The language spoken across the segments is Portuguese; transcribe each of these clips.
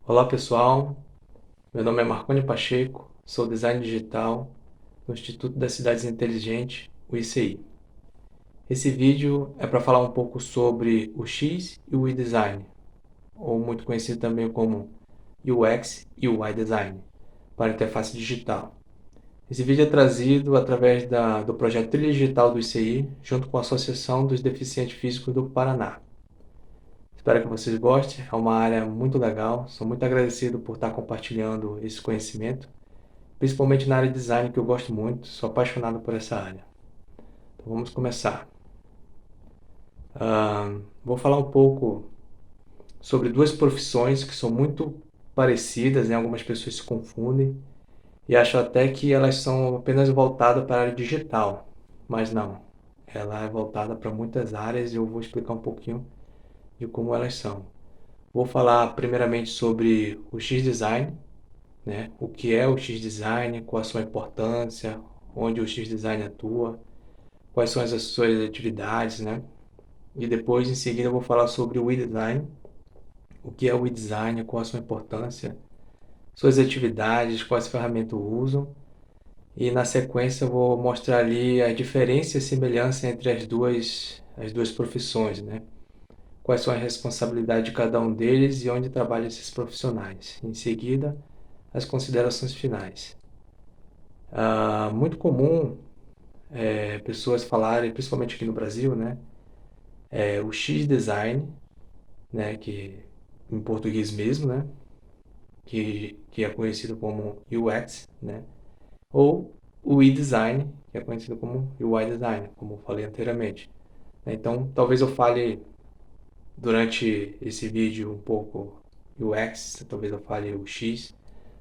Olá pessoal, meu nome é Marconi Pacheco, sou designer digital no Instituto das Cidades Inteligentes, o ICI. Esse vídeo é para falar um pouco sobre o X e o Y Design, ou muito conhecido também como UX e UI Design, para interface digital. Esse vídeo é trazido através do projeto Trilha Digital do ICI, junto com a Associação dos Deficientes Físicos do Paraná. Espero que vocês gostem, é uma área muito legal, sou muito agradecido por estar compartilhando esse conhecimento, principalmente na área de design que eu gosto muito, sou apaixonado por essa área. Então vamos começar. Vou falar um pouco sobre duas profissões que são muito parecidas, né? Algumas pessoas se confundem e acham até que elas são apenas voltadas para a área digital, mas não, ela é voltada para muitas áreas e eu vou explicar um pouquinho de como elas são. Vou falar primeiramente sobre o X-Design, né? O que é o X-Design, qual a sua importância, onde o X-Design atua, quais são as suas atividades, né? E depois, em seguida, eu vou falar sobre o E-Design, o que é o E-Design, qual a sua importância, suas atividades, quais ferramentas usam. E na sequência eu vou mostrar ali a diferença e a semelhança entre as duas profissões, né? Quais são as responsabilidades de cada um deles e onde trabalham esses profissionais. Em seguida, as considerações finais. Muito comum pessoas falarem, principalmente aqui no Brasil, né, o X-Design, né, que em português mesmo, né, que é conhecido como UX, né, ou o E-Design, que é conhecido como UI Design, como eu falei anteriormente. Então, talvez eu fale durante esse vídeo um pouco UX, talvez eu fale o X,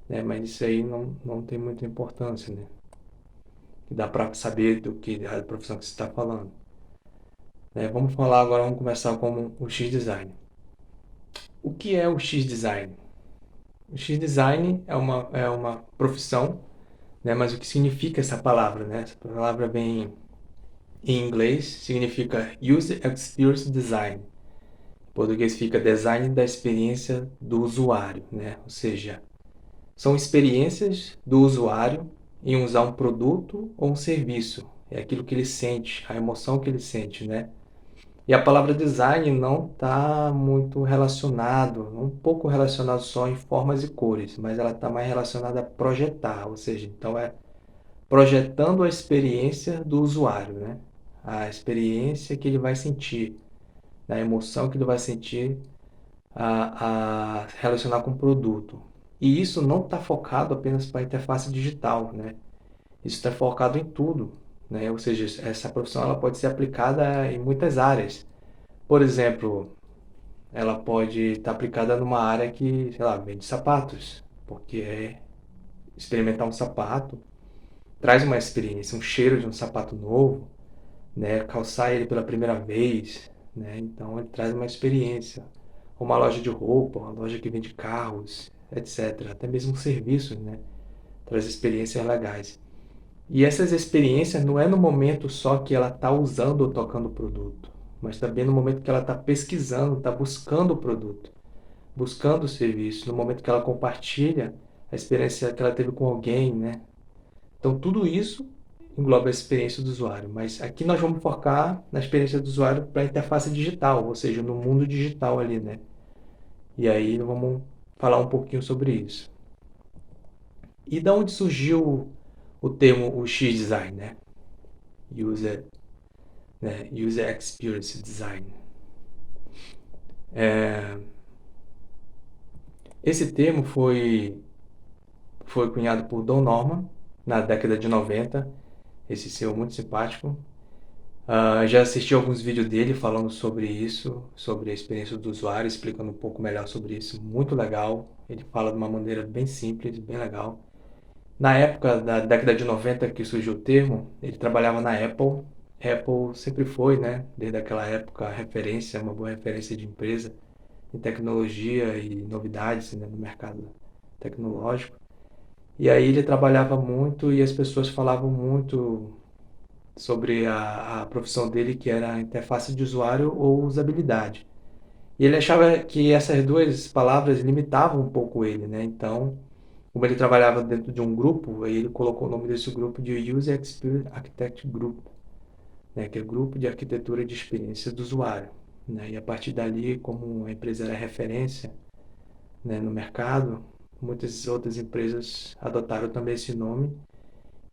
né, mas isso aí não tem muita importância, né? Dá para saber do que a profissão que você está falando. Vamos falar agora, vamos começar com o X-Design. O que é o X-Design? O X-Design é uma profissão, né? Mas o que significa essa palavra, né? Essa palavra vem em inglês, significa User Experience Design. Em português fica Design da experiência do usuário, né? Ou seja, são experiências do usuário em usar um produto ou um serviço. É aquilo que ele sente, a emoção que ele sente, né? E a palavra design não está muito relacionado, um pouco relacionado só em formas e cores, mas ela está mais relacionada a projetar, ou seja, então é projetando a experiência do usuário, né? A experiência que ele vai sentir, a emoção que ele vai sentir a relacionar com o produto. E isso não está focado apenas para a interface digital, né? Isso está focado em tudo, né? Ou seja, essa profissão ela pode ser aplicada em muitas áreas. Por exemplo, ela pode estar aplicada numa área que, sei lá, vende sapatos, porque experimentar um sapato traz uma experiência, um cheiro de um sapato novo, né? Calçar ele pela primeira vez, né? Então ele traz uma experiência. Uma loja de roupa, uma loja que vende carros, etc. Até mesmo serviços, né? Traz experiências legais. E essas experiências não é no momento só que ela está usando ou tocando o produto, mas também no momento que ela está pesquisando, está buscando o produto, buscando o serviço, no momento que ela compartilha a experiência que ela teve com alguém, né? Então tudo isso engloba a experiência do usuário, mas aqui nós vamos focar na experiência do usuário para a interface digital, ou seja, no mundo digital ali, né? E aí vamos falar um pouquinho sobre isso. E da onde surgiu o termo o X-Design, né? User, User Experience Design. Esse termo foi cunhado por Don Norman na década de 90. Esse CEO muito simpático. Já assisti alguns vídeos dele falando sobre isso, sobre a experiência do usuário, explicando um pouco melhor sobre isso. Muito legal. Ele fala de uma maneira bem simples, bem legal. Na época da década de 90 que surgiu o termo, ele trabalhava na Apple. Apple sempre foi, né, desde aquela época, referência, uma boa referência de empresa em tecnologia e novidades, né, no mercado tecnológico. E aí ele trabalhava muito e as pessoas falavam muito sobre a profissão dele, que era a interface de usuário ou usabilidade. E ele achava que essas duas palavras limitavam um pouco ele, né? Então, como ele trabalhava dentro de um grupo, aí ele colocou o nome desse grupo de User Experience Architect Group, né? Que é grupo de arquitetura de experiência do usuário. Né? E a partir dali, como a empresa era referência, né, no mercado, muitas outras empresas adotaram também esse nome.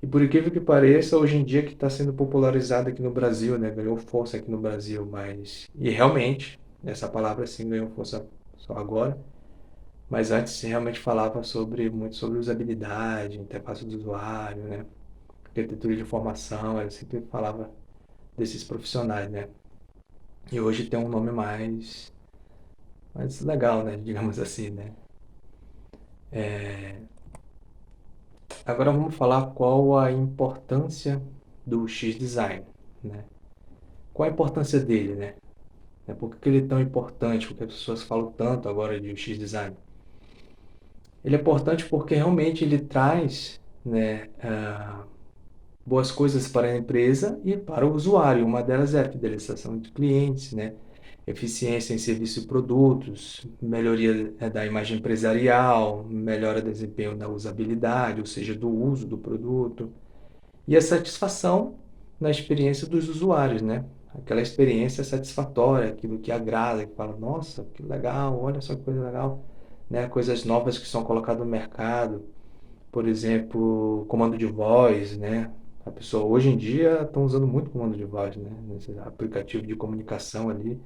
E por incrível que pareça, hoje em dia que está sendo popularizado aqui no Brasil, né? Ganhou força aqui no Brasil, mas... E realmente, essa palavra sim ganhou força só agora. Mas antes se realmente falava muito sobre usabilidade, interface do usuário, né? Arquitetura de informação, eu sempre falava desses profissionais, né? E hoje tem um nome mais legal, né? Digamos assim, né? Agora vamos falar qual a importância do X-Design, né? Qual a importância dele, né? Por que ele é tão importante? Porque as pessoas falam tanto agora de X-Design. Ele é importante porque realmente ele traz, né, boas coisas para a empresa e para o usuário. Uma delas é a fidelização de clientes, né? Eficiência em serviços e produtos, melhoria da imagem empresarial, melhora do desempenho da usabilidade, ou seja, do uso do produto, e a satisfação na experiência dos usuários, né? Aquela experiência satisfatória, aquilo que agrada, que fala, nossa, que legal, olha só que coisa legal, né? Coisas novas que são colocadas no mercado, por exemplo, comando de voz, né? A pessoa hoje em dia estão usando muito comando de voz, né? Nesse aplicativo de comunicação ali,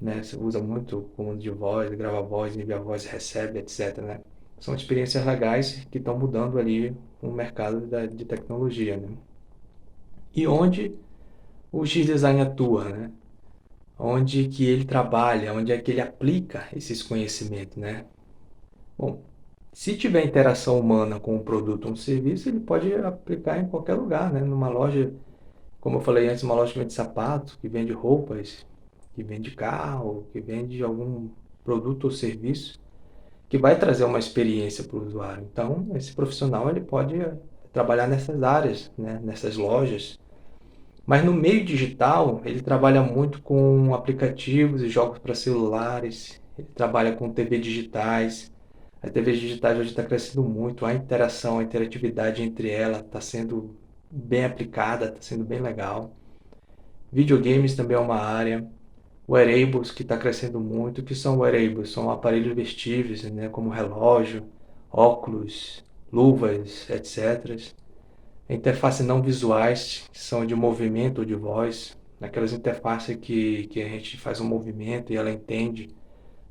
né? Você usa muito comando de voz, grava voz, envia voz, recebe, etc, né? São experiências legais que estão mudando ali o mercado de tecnologia, né? E onde o X-Design atua, né? Onde que ele trabalha, onde é que ele aplica esses conhecimentos, né? Bom, se tiver interação humana com um produto ou um serviço, ele pode aplicar em qualquer lugar, né? Numa loja, como eu falei antes, uma loja que vende sapatos, que vende roupas, que vende carro, que vende algum produto ou serviço, que vai trazer uma experiência para o usuário. Então, esse profissional ele pode trabalhar nessas áreas, né? Nessas lojas. Mas no meio digital, ele trabalha muito com aplicativos e jogos para celulares, ele trabalha com TV digitais. As TVs digitais hoje está crescendo muito, a interação, a interatividade entre elas está sendo bem aplicada, está sendo bem legal. Videogames também é uma área. Wearables, que está crescendo muito. O que são wearables? São aparelhos vestíveis, né, como relógio, óculos, luvas, etc. Interfaces não visuais, que são de movimento ou de voz, aquelas interfaces que a gente faz um movimento e ela entende,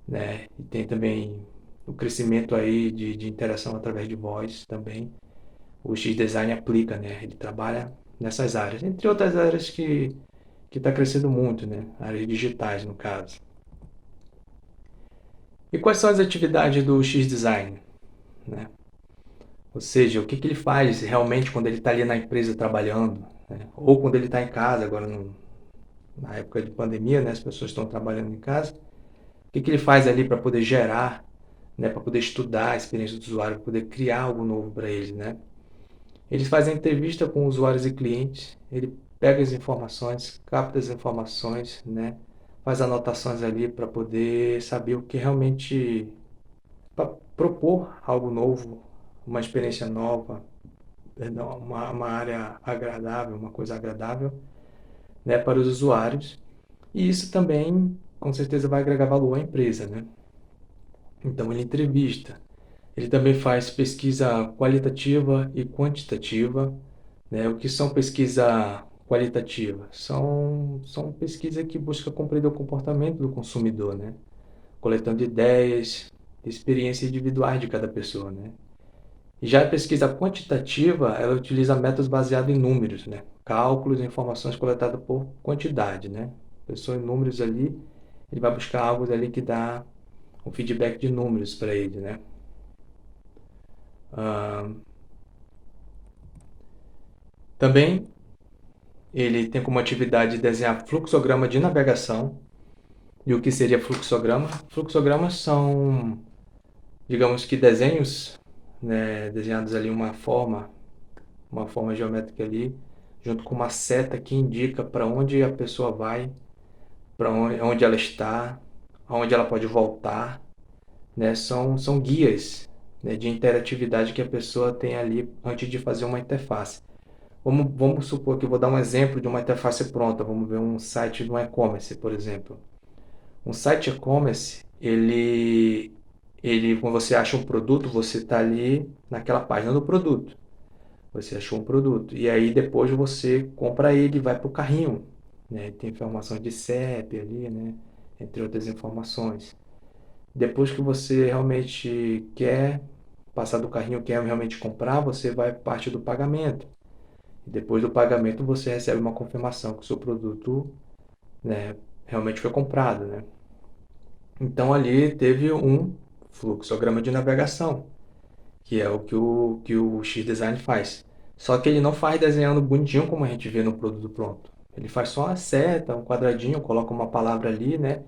né? E tem também o crescimento aí de interação através de voz também. O X-Design aplica, né? Ele trabalha nessas áreas, entre outras áreas que está crescendo muito, né? Áreas digitais, no caso. E quais são as atividades do X-Design, né? Ou seja, o que ele faz realmente quando ele está ali na empresa trabalhando, né? Ou quando ele está em casa, agora na época de pandemia, né? As pessoas estão trabalhando em casa. O que ele faz ali para poder gerar, né? Para poder estudar a experiência do usuário, para poder criar algo novo para ele, né? Eles fazem entrevista com usuários e clientes, ele pega as informações, capta as informações, né? Faz anotações ali para poder saber o que realmente, para propor algo novo, uma experiência nova, perdão, uma área agradável, uma coisa agradável, né, para os usuários. E isso também, com certeza, vai agregar valor à empresa, né? Então, ele entrevista. Ele também faz pesquisa qualitativa e quantitativa, né? O que são pesquisa qualitativa? São pesquisa que busca compreender o comportamento do consumidor, né? Coletando ideias, experiências individuais de cada pessoa, né? Já a pesquisa quantitativa, ela utiliza métodos baseados em números, né? Cálculos e informações coletadas por quantidade, né? A pessoa em números ali, ele vai buscar algo ali que dá um feedback de números para ele, né? Ah, também ele tem como atividade desenhar fluxograma de navegação. E o que seria fluxograma? Fluxogramas são, digamos que desenhos, né, desenhados ali uma forma geométrica ali, junto com uma seta que indica para onde a pessoa vai, para onde ela está, aonde ela pode voltar, né? São guias, né, de interatividade que a pessoa tem ali antes de fazer uma interface. Vamos supor que eu vou dar um exemplo de uma interface pronta. Vamos ver um site de um e-commerce, por exemplo. Um site e-commerce, quando você acha um produto, você está ali naquela página do produto. Você achou um produto. E aí depois você compra ele e vai para o carrinho, né? Tem informação de CEP ali, né? Entre outras informações. Depois que você realmente quer passar do carrinho, quer realmente comprar, você vai para a parte do pagamento. E depois do pagamento você recebe uma confirmação que o seu produto, né, realmente foi comprado, né? Então ali teve um fluxograma de navegação, que é o que o X-Design faz. Só que ele não faz desenhando bonitinho como a gente vê no produto pronto. Ele faz só uma seta, um quadradinho, coloca uma palavra ali, né?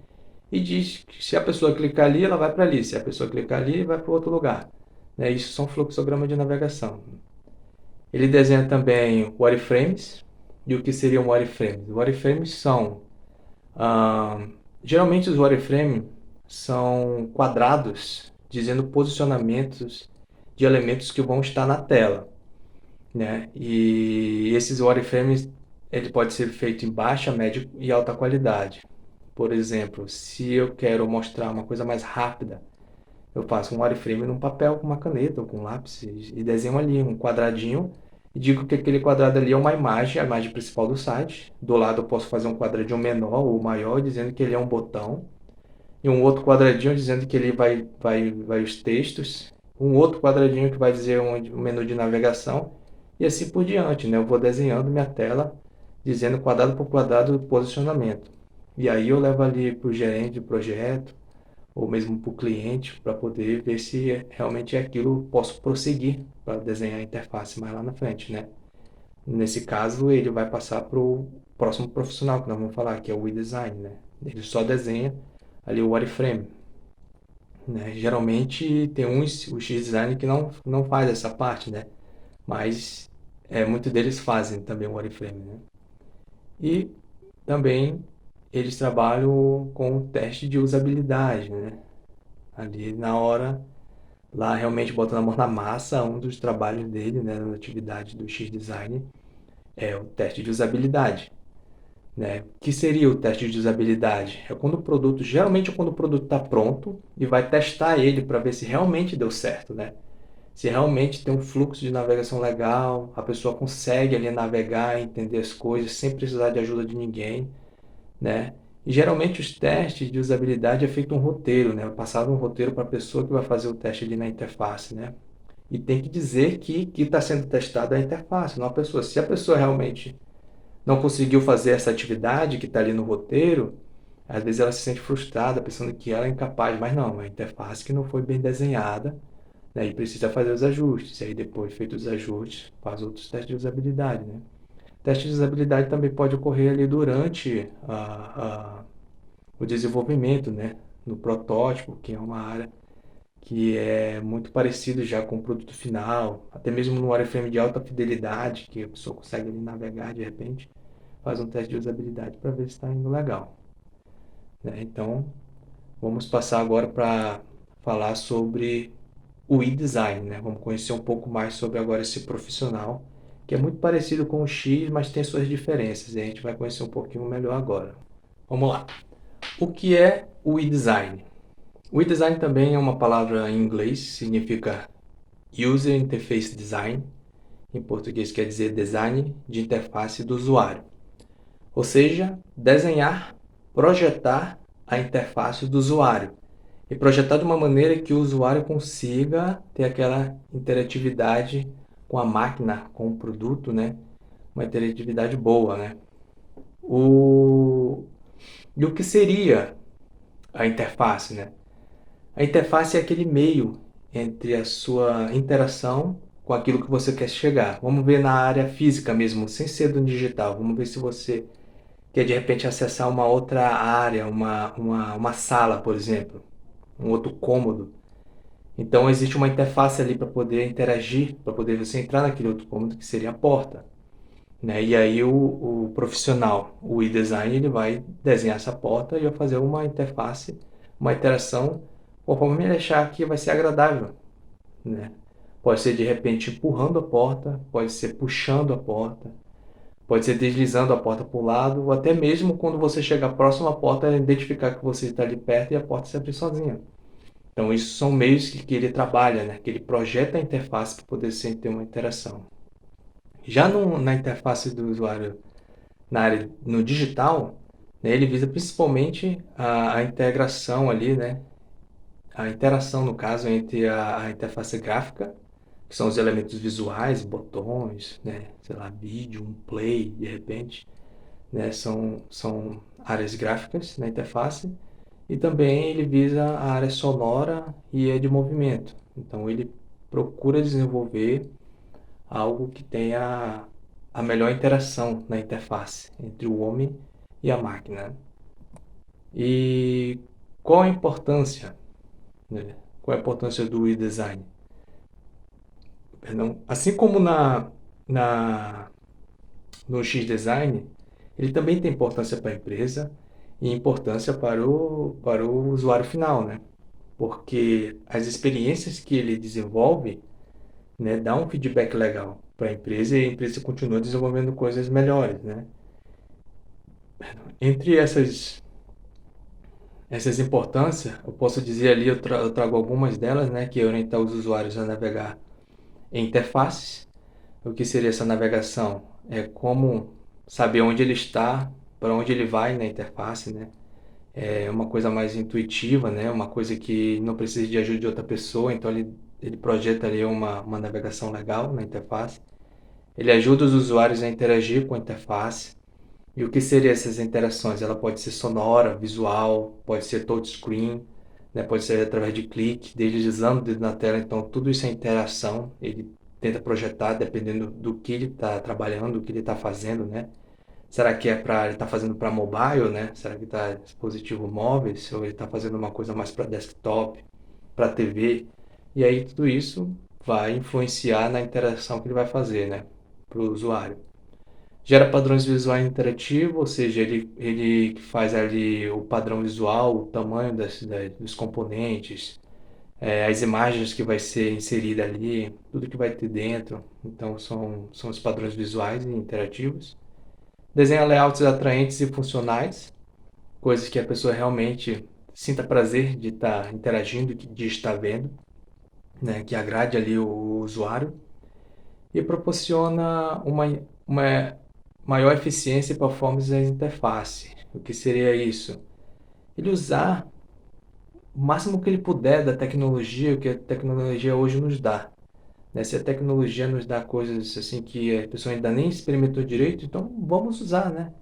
E diz que se a pessoa clicar ali, ela vai para ali. Se a pessoa clicar ali, vai para outro lugar. Né? Isso são fluxogramas de navegação. Ele desenha também wireframes. E o que seriam wireframes? Wireframes são... ah, geralmente os wireframes são quadrados dizendo posicionamentos de elementos que vão estar na tela, né? E esses wireframes ele pode ser feito em baixa, média e alta qualidade. Por exemplo, se eu quero mostrar uma coisa mais rápida, eu faço um wireframe num papel com uma caneta ou com um lápis e desenho ali um quadradinho e digo que aquele quadrado ali é uma imagem, a imagem principal do site. Do lado eu posso fazer um quadradinho menor ou maior dizendo que ele é um botão e um outro quadradinho dizendo que ele vai os textos, um outro quadradinho que vai dizer o menu de navegação e assim por diante, né? Eu vou desenhando minha tela dizendo quadrado por quadrado o posicionamento. E aí eu levo ali para o gerente de projeto ou mesmo para o cliente para poder ver se realmente é aquilo, posso prosseguir para desenhar a interface mais lá na frente, né? Nesse caso, ele vai passar para o próximo profissional que nós vamos falar, que é o e-design, né? Ele só desenha ali o wireframe, né? Geralmente tem o X-Design que não faz essa parte, né? Mas muitos deles fazem também o wireframe, né? E também eles trabalham com o teste de usabilidade, né? Ali na hora, lá realmente botando a mão na massa, um dos trabalhos dele, né, na atividade do X-Design é o teste de usabilidade. Né? O que seria o teste de usabilidade? É quando o produto, geralmente é quando o produto está pronto e vai testar ele para ver se realmente deu certo, né? Se realmente tem um fluxo de navegação legal, a pessoa consegue ali navegar, entender as coisas sem precisar de ajuda de ninguém, né? E geralmente os testes de usabilidade é feito um roteiro, né? É passado um roteiro para a pessoa que vai fazer o teste ali na interface, né? E tem que dizer que está sendo testada a interface, não a pessoa. Se a pessoa realmente não conseguiu fazer essa atividade que está ali no roteiro, às vezes ela se sente frustrada, pensando que ela é incapaz, mas não, é a interface que não foi bem desenhada, né, e precisa fazer os ajustes. E aí depois, feitos os ajustes, faz outros testes de usabilidade, né? Teste de usabilidade também pode ocorrer ali durante o desenvolvimento, né? No protótipo, que é uma área que é muito parecido já com o produto final, até mesmo no wireframe de alta fidelidade, que a pessoa consegue ali navegar de repente, faz um teste de usabilidade para ver se está indo legal, né? Então, vamos passar agora para falar sobre o e-design, né? Vamos conhecer um pouco mais sobre agora esse profissional, que é muito parecido com o X, mas tem suas diferenças, e a gente vai conhecer um pouquinho melhor agora. Vamos lá. O que é o e-design? O e-design também é uma palavra em inglês, significa User Interface Design. Em português quer dizer design de interface do usuário. Ou seja, desenhar, projetar a interface do usuário. e projetar de uma maneira que o usuário consiga ter aquela interatividade com a máquina, com o produto, né? Uma interatividade boa, né? O... E o que seria a interface, né? A interface é aquele meio entre a sua interação com aquilo que você quer chegar. Vamos ver na área física mesmo, sem ser do digital. Vamos ver se você quer de repente acessar uma outra área, uma sala, por exemplo, um outro cômodo. Então existe uma interface ali para poder interagir, para poder você entrar naquele outro cômodo que seria a porta, né? E aí o profissional, o e-design, ele vai desenhar essa porta e vai fazer uma interface, uma interação, conforme ele achar que vai ser agradável, né? Pode ser de repente empurrando a porta, pode ser puxando a porta, pode ser deslizando a porta para o lado, ou até mesmo quando você chegar próximo à porta, identificar que você está ali perto e a porta se abrir sozinha. Então, isso são meios que ele trabalha, né? Que ele projeta a interface para poder sempre ter uma interação. Já na interface do usuário na área no digital, né, ele visa principalmente a integração ali, né? A interação, no caso, entre a interface gráfica, que são os elementos visuais, botões, né? Sei lá, vídeo, um play, de repente, né? São áreas gráficas na interface. E também ele visa a área sonora e a de movimento. Então ele procura desenvolver algo que tenha a melhor interação na interface entre o homem e a máquina. E qual a importância, né? Qual a importância do e-design? Perdão. Assim como na, no X-Design, ele também tem importância para a empresa e importância para o usuário final, né? Porque as experiências que ele desenvolve, né, dá um feedback legal para a empresa e a empresa continua desenvolvendo coisas melhores, né? Entre essas importâncias, eu posso dizer ali, eu trago algumas delas, né, que é orientar os usuários a navegar em interfaces. O que seria essa navegação? É como saber onde ele está, para onde ele vai na interface, né? É uma coisa mais intuitiva, né? Uma coisa que não precisa de ajuda de outra pessoa, então ele projeta ali uma navegação legal na interface. Ele ajuda os usuários a interagir com a interface. E o que seriam essas interações? Ela pode ser sonora, visual, pode ser touchscreen, né? Pode ser através de clique, deslizando o dedo na tela. Então, tudo isso é interação. Ele tenta projetar dependendo do que ele está trabalhando, do que ele está fazendo, né? Será que ele está fazendo para mobile, né? Será que está dispositivo móveis ou ele está fazendo uma coisa mais para desktop, para TV? E aí tudo isso vai influenciar na interação que ele vai fazer, né? Para o usuário. Gera padrões visuais interativos, ou seja, ele faz ali o padrão visual, o tamanho dos componentes, as imagens que vai ser inserida ali, tudo que vai ter dentro. Então são os padrões visuais e interativos. Desenha layouts atraentes e funcionais, coisas que a pessoa realmente sinta prazer de estar interagindo, de estar vendo, né, que agrade ali o usuário. E proporciona uma maior eficiência e performance da interface. O que seria isso? Ele usar o máximo que ele puder da tecnologia, o que a tecnologia hoje nos dá. Né? Se a tecnologia nos dá coisas assim que a pessoa ainda nem experimentou direito, então vamos usar, né?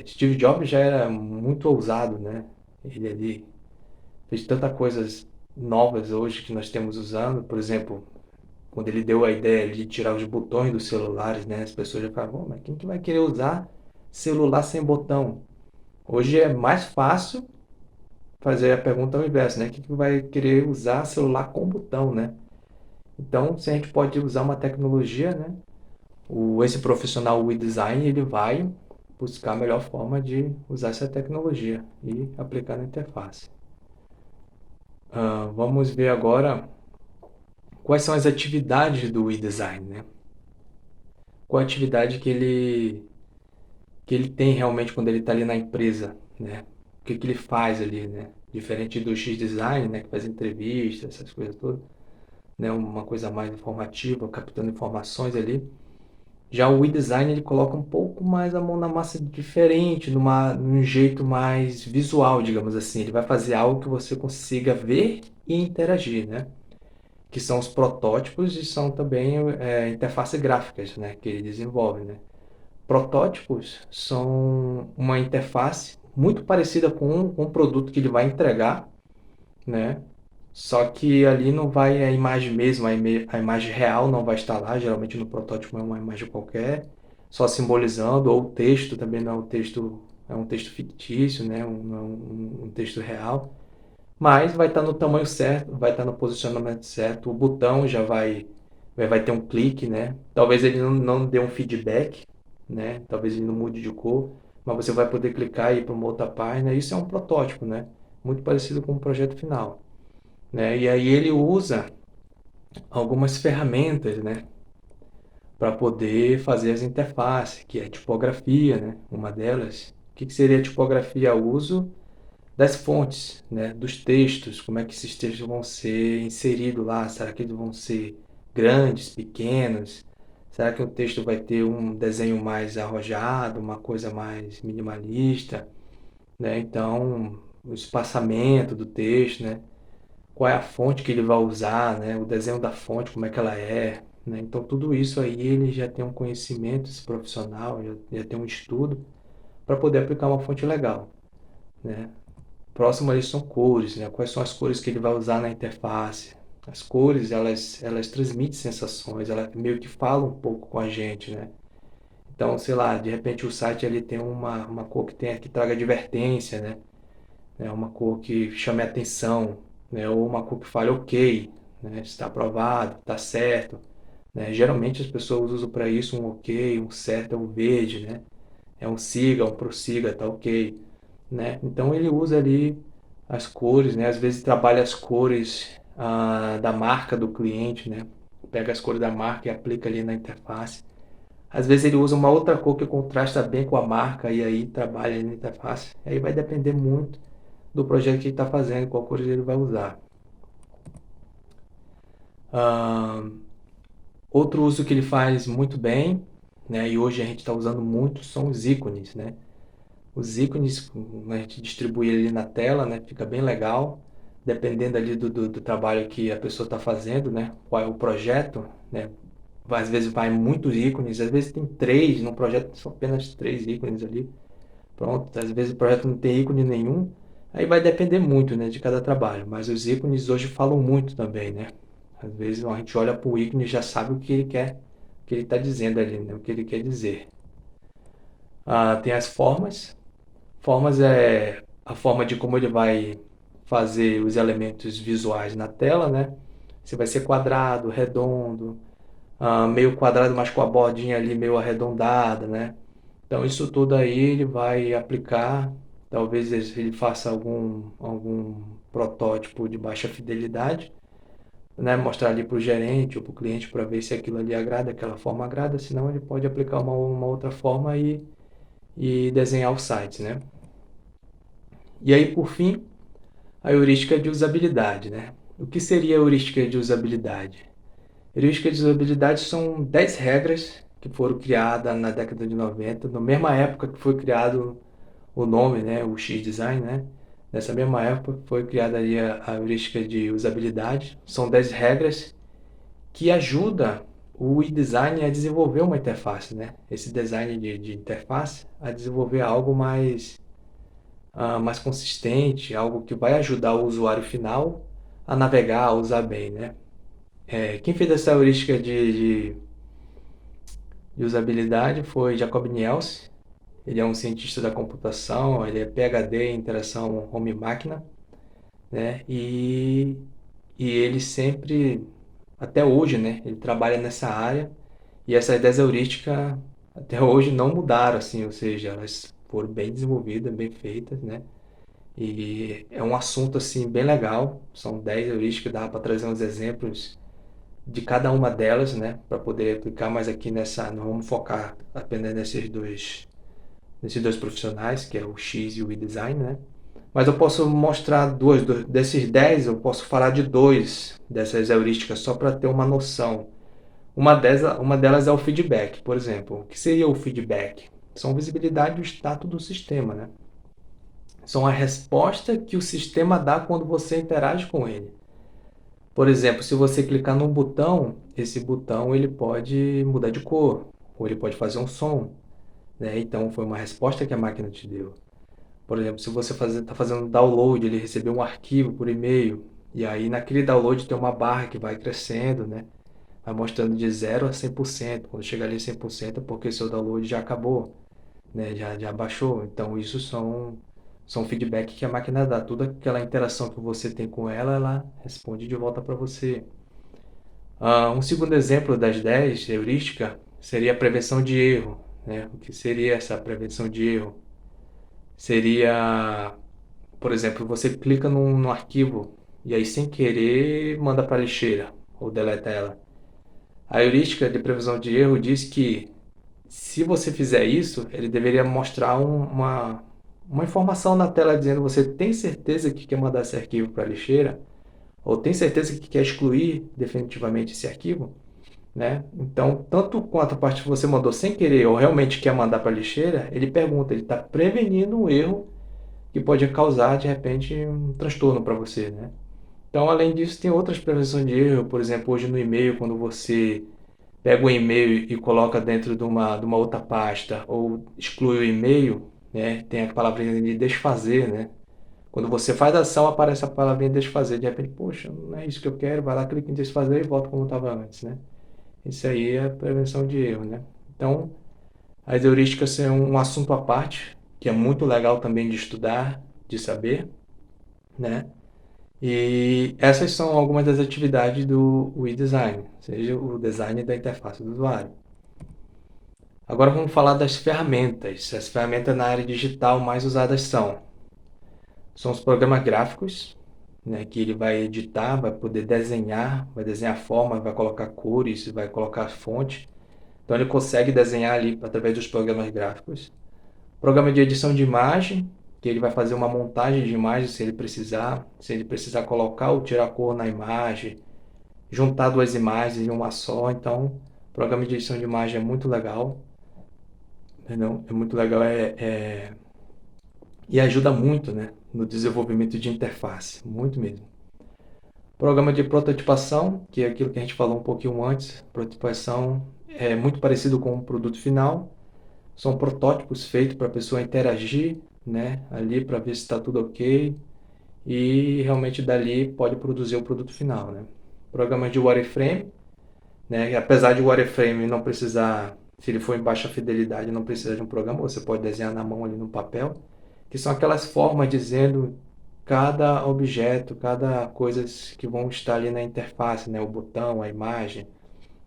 Steve Jobs já era muito ousado, né? Ele ali fez tantas coisas novas hoje que nós temos usando, por exemplo, quando ele deu a ideia de tirar os botões dos celulares, né? As pessoas já falavam, mas quem que vai querer usar celular sem botão? Hoje é mais fácil fazer a pergunta ao inverso, né? Quem que vai querer usar celular com botão, né? Então, se a gente pode usar uma tecnologia, né? Esse profissional, o design, ele vai buscar a melhor forma de usar essa tecnologia e aplicar na interface. Vamos ver agora quais são as atividades do e-design, né? Qual a atividade que ele tem realmente quando ele está ali na empresa, né? O que ele faz ali, né? Diferente do X-Design, né? Que faz entrevistas, essas coisas todas, né? Uma coisa mais informativa, captando informações ali. Já o e-design ele coloca um pouco mais a mão na massa diferente, num jeito mais visual, digamos assim. Ele vai fazer algo que você consiga ver e interagir, né? Que são os protótipos e são também interfaces gráficas, né? Que ele desenvolve, né? Protótipos são uma interface muito parecida com o produto que ele vai entregar, né? Só que ali não vai a imagem mesmo, a imagem real não vai estar lá, geralmente no protótipo é uma imagem qualquer, só simbolizando, ou o texto também não é um texto, é um texto fictício, né? Não é um texto real, mas vai estar no tamanho certo, vai estar no posicionamento certo, o botão já vai ter um clique, né? Talvez ele não dê um feedback, né? Talvez ele não mude de cor, mas você vai poder clicar e ir para uma outra página. Isso é um protótipo, né? Muito parecido com o projeto final, né? E aí ele usa algumas ferramentas, né, para poder fazer as interfaces, que é a tipografia, né? Uma delas. O que seria a tipografia? O uso das fontes, né, dos textos, como é que esses textos vão ser inseridos lá? Será que eles vão ser grandes, pequenos? Será que o texto vai ter um desenho mais arrojado, uma coisa mais minimalista, né? Então, o espaçamento do texto, né? Qual é a fonte que ele vai usar, né? O desenho da fonte, como é que ela é, né? Então, tudo isso aí ele já tem um conhecimento esse profissional, já tem um estudo para poder aplicar uma fonte legal, né? Próximo ali são cores, né? Quais são as cores que ele vai usar na interface? As cores, elas transmitem sensações, elas meio que falam um pouco com a gente, né? Então, sei lá, de repente o site ali tem uma cor que traga advertência, né? Uma cor que chame a atenção, né? Ou uma cor que fale ok, né? Está aprovado, está certo, né? Geralmente as pessoas usam para isso um ok, um certo é o verde, né? É um siga, um prossiga, tá ok, né? Então ele usa ali as cores, né? Às vezes trabalha as cores da marca do cliente, né? Pega as cores da marca e aplica ali na interface. Às vezes ele usa uma outra cor que contrasta bem com a marca e aí trabalha ali na interface. Aí vai depender muito do projeto que ele está fazendo, qual cores ele vai usar. Ah, Outro uso que ele faz muito bem, né? E hoje a gente está usando muito são os ícones, né? Os ícones a gente distribui ali na tela, né? Fica bem legal, dependendo ali do trabalho que a pessoa está fazendo, né? Qual é o projeto, né? Às vezes vai muitos ícones, às vezes tem três, no projeto são apenas três ícones ali. Pronto, às vezes o projeto não tem ícone nenhum, aí vai depender muito, né, de cada trabalho. Mas os ícones hoje falam muito também, né? Às vezes a gente olha para o ícone e já sabe o que ele quer, o que ele está dizendo ali, né? O que ele quer dizer. Tem as formas. Formas é a forma de como ele vai fazer os elementos visuais na tela, né? Se vai ser quadrado, redondo, meio quadrado, mas com a bordinha ali meio arredondada, né? Então isso tudo aí ele vai aplicar, talvez ele faça algum protótipo de baixa fidelidade, né? Mostrar ali para o gerente ou para o cliente para ver se aquilo ali agrada, aquela forma agrada, senão ele pode aplicar uma outra forma e desenhar o site, né? E aí, por fim, a heurística de usabilidade, né? O que seria a heurística de usabilidade? Heurística de usabilidade são 10 regras que foram criadas na década de 90, na mesma época que foi criado o nome, né, o X-Design, né? Nessa mesma época foi criada ali a heurística de usabilidade. São 10 regras que ajudam o e-design a desenvolver uma interface, né? Esse design de interface a desenvolver algo mais consistente, algo que vai ajudar o usuário final a navegar, a usar bem, né? Quem fez essa heurística de usabilidade foi Jacob Nielsen. Ele é um cientista da computação, ele é PhD em interação homem-máquina, né? E ele sempre, até hoje, né? Ele trabalha nessa área e essas 10 heurísticas até hoje não mudaram, assim, ou seja, elas foram bem desenvolvidas, bem feitas, né? E é um assunto assim bem legal. São 10 heurísticas, dá para trazer uns exemplos de cada uma delas, né, para poder aplicar, mas aqui não vamos focar apenas nesses dois profissionais, que é o X e o e-design, né? Mas eu posso mostrar desses 10, eu posso falar de dois dessas heurísticas só para ter uma noção. Uma delas é o feedback, por exemplo. O que seria o feedback? São visibilidade do status do sistema, né? São a resposta que o sistema dá quando você interage com ele. Por exemplo, se você clicar num botão, esse botão ele pode mudar de cor, ou ele pode fazer um som, né? Então foi uma resposta que a máquina te deu. Por exemplo, se você está fazendo download, ele recebeu um arquivo por e-mail, e aí naquele download tem uma barra que vai crescendo, né? Vai mostrando de 0 a 100%. Quando chegar ali em 100% é porque seu download já acabou, né? Já baixou. Então isso são feedback que a máquina dá. Toda aquela interação que você tem com ela, ela responde de volta para você. Um segundo exemplo das 10 heurística seria a prevenção de erro, né? O que seria essa prevenção de erro? Seria, por exemplo, você clica num arquivo e aí sem querer manda para a lixeira ou deleta ela. A heurística de previsão de erro diz que se você fizer isso, ele deveria mostrar uma informação na tela dizendo: você tem certeza que quer mandar esse arquivo para a lixeira? Ou tem certeza que quer excluir definitivamente esse arquivo? Né? Então, tanto quanto a parte que você mandou sem querer ou realmente quer mandar para a lixeira, ele pergunta, ele está prevenindo um erro que pode causar, de repente, um transtorno para você, né? Então, além disso, tem outras prevenções de erro. Por exemplo, hoje no e-mail, quando você pega o e-mail e coloca dentro de uma outra pasta ou exclui o e-mail, né? Tem a palavrinha de desfazer, né? Quando você faz a ação, aparece a palavrinha desfazer. De repente, poxa, não é isso que eu quero, vai lá, clica em desfazer e volta como estava antes, né? Isso aí é a prevenção de erro, né? Então, as heurísticas são um assunto à parte, que é muito legal também de estudar, de saber, né? E essas são algumas das atividades do design, ou seja, o design da interface do usuário. Agora vamos falar das ferramentas. As ferramentas na área digital mais usadas são os programas gráficos, né, que ele vai editar, vai poder desenhar, vai desenhar forma, vai colocar cores, vai colocar fonte. Então ele consegue desenhar ali através dos programas gráficos. Programa de edição de imagem, que ele vai fazer uma montagem de imagem se ele precisar colocar ou tirar cor na imagem, juntar duas imagens em uma só. Então, o programa de edição de imagem é muito legal, entendeu? É muito legal e ajuda muito, né, no desenvolvimento de interface, muito mesmo. Programa de prototipação, que é aquilo que a gente falou um pouquinho antes. Prototipação é muito parecido com o produto final. São protótipos feitos para a pessoa interagir, né, ali para ver se está tudo ok e realmente dali pode produzir o produto final, né. Programa de wireframe, né, apesar de o wireframe não precisar, se ele for em baixa fidelidade, não precisa de um programa, você pode desenhar na mão ali no papel, que são aquelas formas dizendo cada objeto, cada coisa que vão estar ali na interface, né, o botão, a imagem,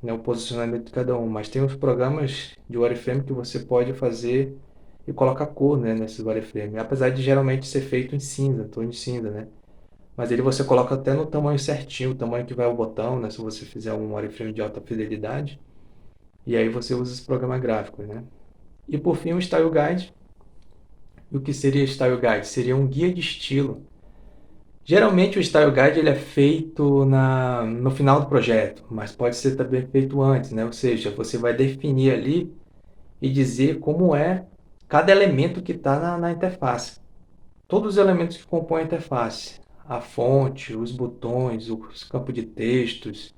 né, o posicionamento de cada um. Mas tem os programas de wireframe que você pode fazer e colocar cor, né, nesses wireframe, apesar de geralmente ser feito em cinza, tom de cinza, né? Mas ele você coloca até no tamanho certinho, o tamanho que vai o botão, né, se você fizer um wireframe de alta fidelidade. E aí você usa esse programa gráfico, né? E por fim o Style Guide. E o que seria Style Guide? Seria um guia de estilo. Geralmente o Style Guide ele é feito no final do projeto, mas pode ser também feito antes, né? Ou seja, você vai definir ali e dizer como é cada elemento que está na interface. Todos os elementos que compõem a interface. A fonte, os botões, os campos de textos,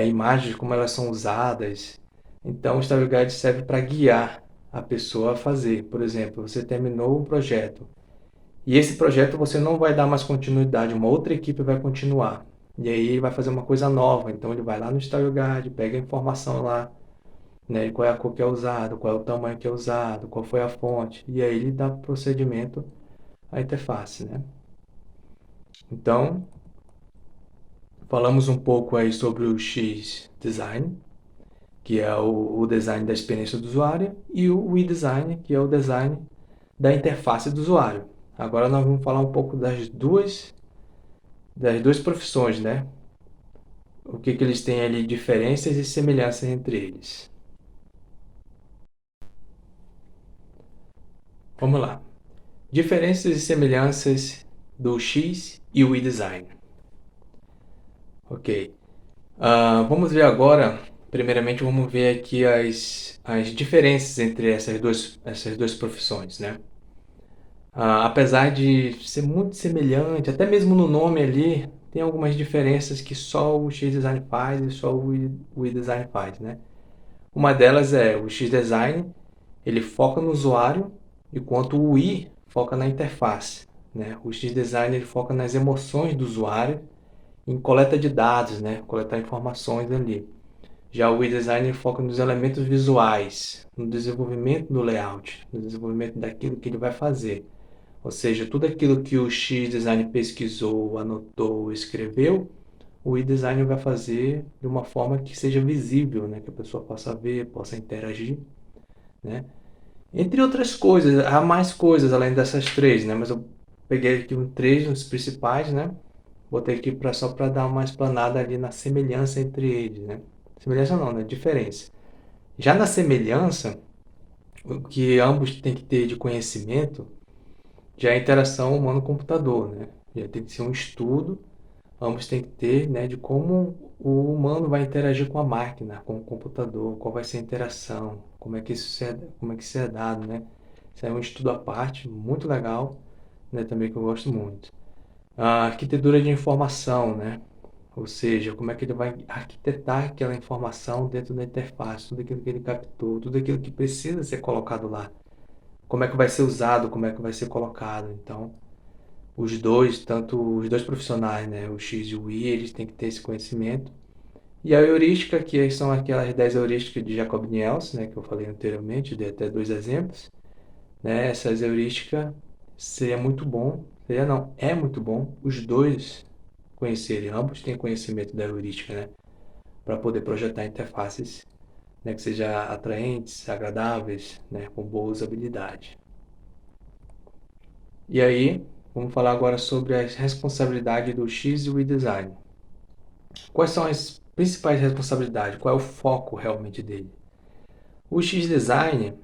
imagens, como elas são usadas. Então o Style Guide serve para guiar a pessoa a fazer. Por exemplo, você terminou um projeto. E esse projeto você não vai dar mais continuidade, uma outra equipe vai continuar. E aí ele vai fazer uma coisa nova. Então ele vai lá no Style Guide, pega a informação lá, né, qual é a cor que é usada, qual é o tamanho que é usado, qual foi a fonte. E aí ele dá procedimento à interface, né? Então, falamos um pouco aí sobre o X Design, que é o design da experiência do usuário, e o Y Design, que é o design da interface do usuário. Agora nós vamos falar um pouco das duas profissões, né? O que eles têm ali, diferenças e semelhanças entre eles. Vamos lá. Diferenças e semelhanças do X e o Y Design. Ok. Vamos ver agora, primeiramente vamos ver aqui as diferenças entre essas duas profissões, né? Apesar de ser muito semelhante, até mesmo no nome ali, tem algumas diferenças que só o X-Design faz e só o E-Design faz, né? Uma delas é o X-Design, ele foca no usuário, enquanto o I foca na interface, né? O X-Design ele foca nas emoções do usuário, em coleta de dados, né? Coletar informações ali. Já o E-Design foca nos elementos visuais, no desenvolvimento do layout, no desenvolvimento daquilo que ele vai fazer. Ou seja, tudo aquilo que o X-Design pesquisou, anotou, escreveu, o E-Design vai fazer de uma forma que seja visível, né? Que a pessoa possa ver, possa interagir, né? Entre outras coisas, há mais coisas além dessas três, né? Mas eu peguei aqui três, os principais, né? Botei aqui só para dar uma explanada ali na semelhança entre eles, né? Semelhança não, né? Diferença. Já na semelhança, o que ambos têm que ter de conhecimento já é a interação humano-computador, né? Já tem que ser um estudo, ambos têm que ter, né, de como o humano vai interagir com a máquina, com o computador, qual vai ser a interação, como é que isso é dado, né? Isso é um estudo à parte, muito legal, né, também que eu gosto muito. A arquitetura de informação, né? Ou seja, como é que ele vai arquitetar aquela informação dentro da interface, tudo aquilo que ele captou, tudo aquilo que precisa ser colocado lá. Como é que vai ser usado, como é que vai ser colocado. Então, tanto os dois profissionais, né, o X e o Y, eles têm que ter esse conhecimento. E a heurística, que são aquelas 10 heurísticas de Jacob Nielsen, né, que eu falei anteriormente, dei até dois exemplos. Né, essas heurísticas seria muito bom, seria não, é muito bom os dois conhecerem, ambos têm conhecimento da heurística, né, para poder projetar interfaces, né, que sejam atraentes, agradáveis, né, com boa usabilidade. E aí, vamos falar agora sobre as responsabilidades do X e o design. Quais são as principais responsabilidades? Qual é o foco realmente dele? O X design,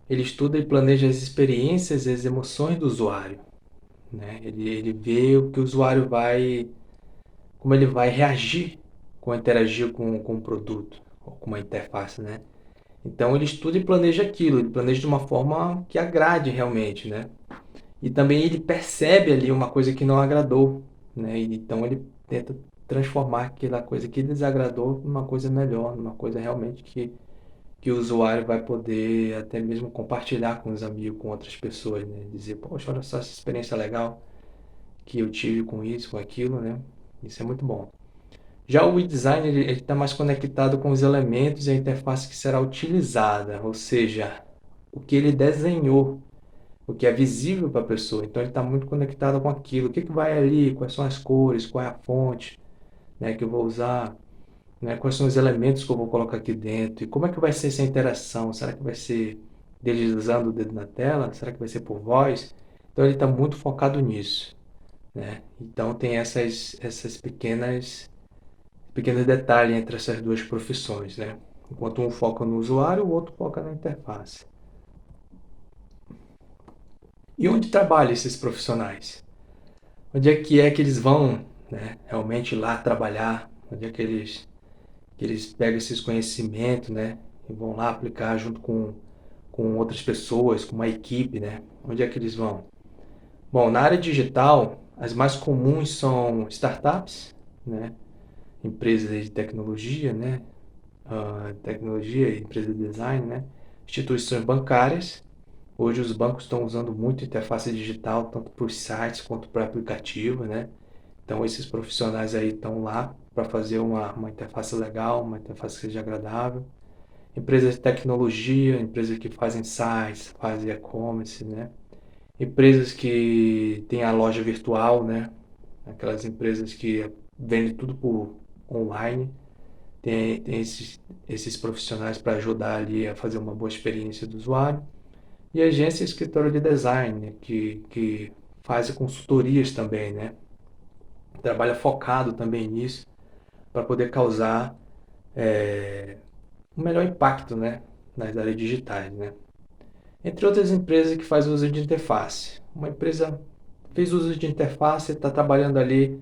ele estuda e planeja as experiências e as emoções do usuário, né? Ele vê o que o usuário vai, como ele vai reagir quando interagir com o produto, ou com uma interface, né? Então ele estuda e planeja aquilo, ele planeja de uma forma que agrade realmente, né? E também ele percebe ali uma coisa que não agradou, né? Então ele tenta transformar aquela coisa que desagradou numa coisa melhor, numa coisa realmente que o usuário vai poder até mesmo compartilhar com os amigos, com outras pessoas, né? Dizer, poxa, olha só essa experiência legal que eu tive com isso, com aquilo, né? Isso é muito bom. Já o design ele está mais conectado com os elementos e a interface que será utilizada, ou seja, o que ele desenhou, o que é visível para a pessoa. Então ele está muito conectado com aquilo. O que, que vai ali? Quais são as cores? Qual é a fonte, né, que eu vou usar? Né? Quais são os elementos que eu vou colocar aqui dentro? E como é que vai ser essa interação? Será que vai ser deslizando o dedo na tela? Será que vai ser por voz? Então ele está muito focado nisso, né? Então tem essas pequenos detalhes entre essas duas profissões, né? Enquanto um foca no usuário, o outro foca na interface. E onde trabalham esses profissionais? Onde é que eles vão, né, realmente lá trabalhar? Onde é que eles pegam esses conhecimentos, né, e vão lá aplicar junto com outras pessoas, com uma equipe, né? Onde é que eles vão? Bom, na área digital, as mais comuns são startups, né, empresas de tecnologia, né, tecnologia, empresa de design, né, instituições bancárias. Hoje os bancos estão usando muito interface digital, tanto para os sites quanto para aplicativo, né? Então esses profissionais aí estão lá para fazer uma interface legal, uma interface que seja agradável. Empresas de tecnologia, empresas que fazem sites, fazem e-commerce, né? Empresas que têm a loja virtual, né? Aquelas empresas que vendem tudo por online. Tem esses profissionais para ajudar ali a fazer uma boa experiência do usuário. E agência e escritório de design, né, que faz consultorias também, né? Trabalha focado também nisso para poder causar um melhor impacto, né, nas áreas digitais, né? Entre outras empresas que faz uso de interface. Uma empresa fez uso de interface, está trabalhando ali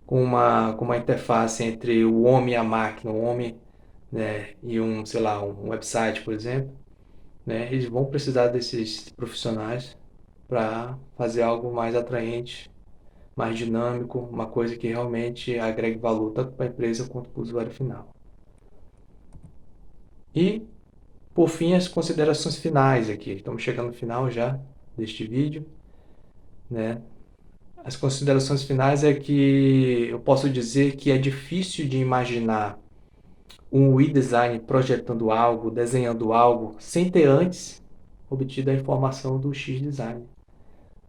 com uma interface entre o homem e a máquina, o homem, né, e sei lá, um website, por exemplo, né, eles vão precisar desses profissionais para fazer algo mais atraente, mais dinâmico, uma coisa que realmente agregue valor tanto para a empresa quanto para o usuário final. E, por fim, as considerações finais aqui. Estamos chegando no final já deste vídeo, né? As considerações finais é que eu posso dizer que é difícil de imaginar um UI design projetando algo, desenhando algo, sem ter antes obtido a informação do X design,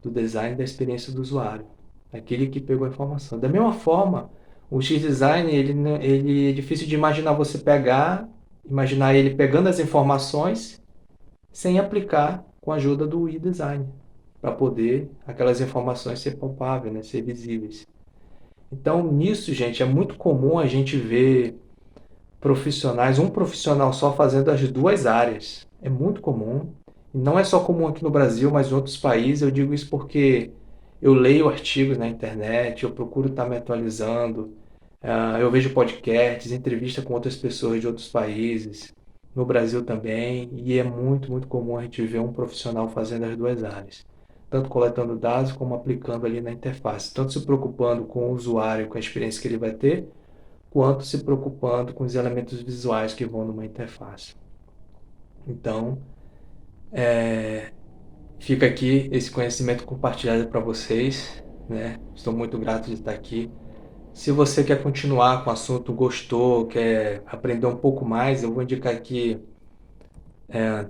do design da experiência do usuário, aquele que pegou a informação. Da mesma forma, o X design ele é difícil de imaginar você imaginar ele pegando as informações sem aplicar com a ajuda do UI design, para poder aquelas informações ser palpáveis, né, ser visíveis. Então, nisso, gente, é muito comum a gente ver profissionais, um profissional só fazendo as duas áreas. É muito comum. E não é só comum aqui no Brasil, mas em outros países. Eu digo isso porque eu leio artigos na internet, eu procuro estar me atualizando, eu vejo podcasts, entrevista com outras pessoas de outros países, no Brasil também, e é muito, muito comum a gente ver um profissional fazendo as duas áreas, tanto coletando dados como aplicando ali na interface, tanto se preocupando com o usuário, com a experiência que ele vai ter, quanto se preocupando com os elementos visuais que vão numa interface. Então, fica aqui esse conhecimento compartilhado para vocês, né? Estou muito grato de estar aqui. Se você quer continuar com o assunto, gostou, quer aprender um pouco mais, eu vou indicar aqui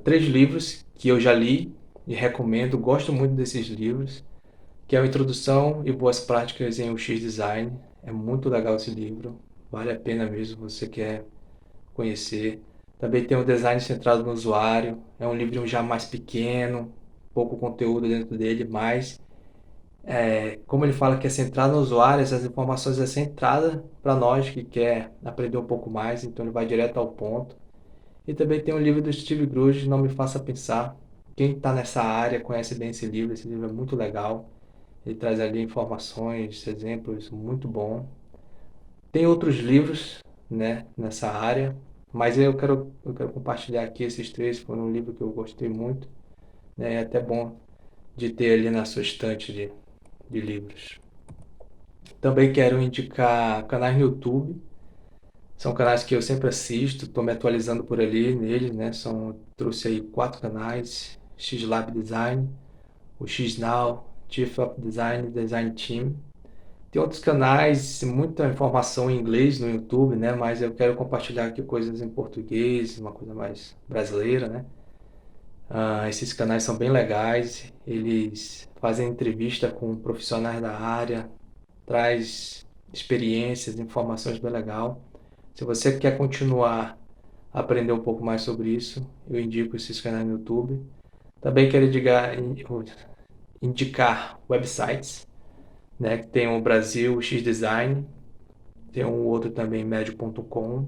3 livros que eu já li e recomendo, gosto muito desses livros, que é a Introdução e Boas Práticas em UX Design. É muito legal esse livro, vale a pena mesmo, você quer conhecer. Também tem o Design Centrado no Usuário, é um livro já mais pequeno, pouco conteúdo dentro dele, mas como ele fala que é centrado no usuário, essas informações é centrada para nós que quer aprender um pouco mais, então ele vai direto ao ponto. E também tem o livro do Steve Gruge, Não Me Faça Pensar. Quem está nessa área conhece bem esse livro é muito legal. Ele traz ali informações, exemplos, muito bom. Tem outros livros, né, nessa área, mas eu quero compartilhar aqui esses 3, foram um livro que eu gostei muito, né, é até bom de ter ali na sua estante de livros. Também quero indicar canais no YouTube. São canais que eu sempre assisto, estou me atualizando por ali neles, né? Trouxe aí 4 canais: X-Lab Design, o X-Now, Chief of Design, Design Team. Tem outros canais, muita informação em inglês no YouTube, né? Mas eu quero compartilhar aqui coisas em português, uma coisa mais brasileira, né? Esses canais são bem legais, eles fazem entrevista com profissionais da área, traz experiências, informações bem legal. Se você quer continuar a aprender um pouco mais sobre isso, eu indico esses canais no YouTube. Também quero indicar websites, né, que tem o Brasil, o X Design, tem um outro também, médio.com,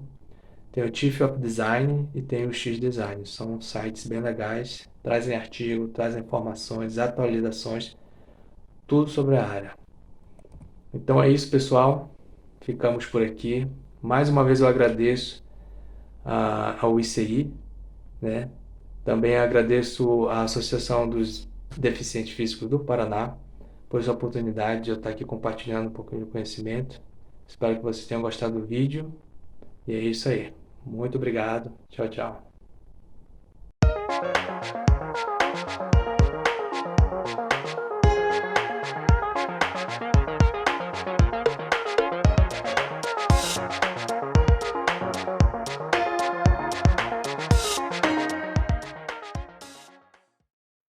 tem o Chief of Design e tem o X Design. São sites bem legais, trazem artigos, trazem informações, atualizações, tudo sobre a área. Então é isso, pessoal. Ficamos por aqui. Mais uma vez eu agradeço ao ICI, né? Também agradeço à Associação dos Deficientes Físicos do Paraná por essa oportunidade de eu estar aqui compartilhando um pouquinho de conhecimento. Espero que vocês tenham gostado do vídeo. E é isso aí. Muito obrigado. Tchau, tchau.